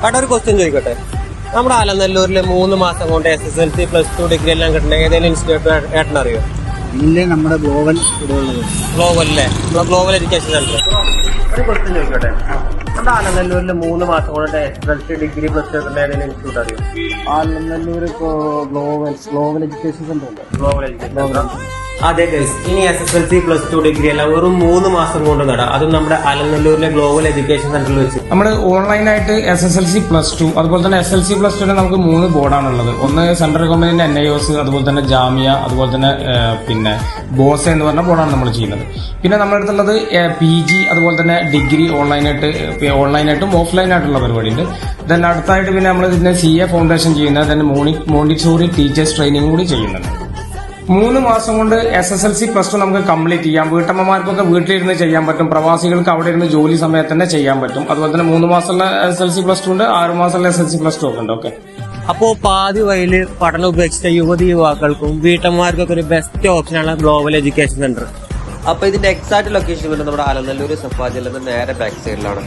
അവിടെ ഒരു ക്വസ്റ്റ്യൻ ചോദിക്കട്ടെ, നമ്മുടെ ആലനല്ലൂരിലെ 3 മാസം കൊണ്ട് SSLC +2 ഡിഗ്രി എല്ലാം കിട്ടുന്ന ഏതെങ്കിലും ഇൻസ്റ്റിറ്റ്യൂട്ട് ഏട്ടനറിയോ? പിന്നെ നമ്മുടെ ഗ്ലോബൽ ഗ്ലോബലിലെ ഗ്ലോബൽ എഡ്യൂക്കേഷൻ സെന്റർ. ഒരു ക്വസ്റ്റ്യൻ ചോദിക്കട്ടെ, നമ്മുടെ ആലനല്ലൂരിലെ 3 മാസം കൊണ്ട് SSLC ഡിഗ്രി +2 കിട്ടുന്ന ഏതെങ്കിലും ഇൻസ്റ്റിറ്റ്യൂട്ട് അറിയോ? ആലനല്ലൂർ ഗ്ലോബൽ എഡ്യൂക്കേഷൻ സെന്റർ ഉണ്ട്. Global education. അതെ ഗൈസ്, ഇനി SSLC +2 ഡിഗ്രി അല്ല വെറും 3 മാസം കൊണ്ട് നേടാം. അതും നമ്മുടെ ആലനല്ലൂരിലെ ഗ്ലോബൽ എഡ്യൂക്കേഷൻ സെന്ററിൽ വെച്ച്. നമ്മൾ ഓൺലൈനായിട്ട് SSLC +2 അതുപോലെ തന്നെ SLC +2 നമുക്ക് 3 ബോർഡാണുള്ളത്. ഒന്ന് സെൻട്രൽ ഗവൺമെന്റിന്റെ NIOS, അതുപോലെ തന്നെ ജാമിയ, അതുപോലെ തന്നെ പിന്നെ ബോസ് എന്ന് പറഞ്ഞ ബോർഡാണ് നമ്മൾ ചെയ്യുന്നത്. പിന്നെ നമ്മുടെ അടുത്തുള്ളത് PG അതുപോലെ തന്നെ ഡിഗ്രി ഓൺലൈനായിട്ടും ഓഫ്ലൈനായിട്ടുള്ള പരിപാടിയുണ്ട്. ദെൻ അടുത്തായിട്ട് പിന്നെ നമ്മൾ ഇതിന്റെ CA ഫൗണ്ടേഷൻ ചെയ്യുന്നത്, then മോണ്ടിസോറി ടീച്ചേഴ്സ് ട്രെയിനിങ് കൂടി ചെയ്യുന്നുണ്ട്. 3 മാസം കൊണ്ട് SSLC +2 നമുക്ക് കംപ്ലീറ്റ് ചെയ്യാം. വീട്ടമ്മമാർക്കൊക്കെ വീട്ടിലിരുന്ന് ചെയ്യാൻ പറ്റും, പ്രവാസികൾക്ക് അവിടെ ഇരുന്ന് ജോലി സമയത്ത് തന്നെ ചെയ്യാൻ പറ്റും. അതുപോലെ തന്നെ 3 മാസമുള്ള SSLC +2 ഉണ്ട്, 6 മാസമുള്ള SSLC +2 ഒക്കെ ഉണ്ട്. ഓക്കെ, അപ്പോ പാതി വയലിൽ പഠനം ഉപേക്ഷിച്ച യുവകൾക്കും വീട്ടമ്മമാർക്കൊക്കെ ഒരു ബെസ്റ്റ് ഓപ്ഷനാണ് ഗ്ലോബൽ എഡ്യൂക്കേഷൻ സെന്റർ. അപ്പൊ ഇതിന്റെ എക്സാക്ട് ലൊക്കേഷൻ വരുന്നത് നമ്മുടെ ആലനല്ലൂർ സഫാ ജില്ലയുടെ നേരെ ബാക്ക് സൈഡിലാണ്.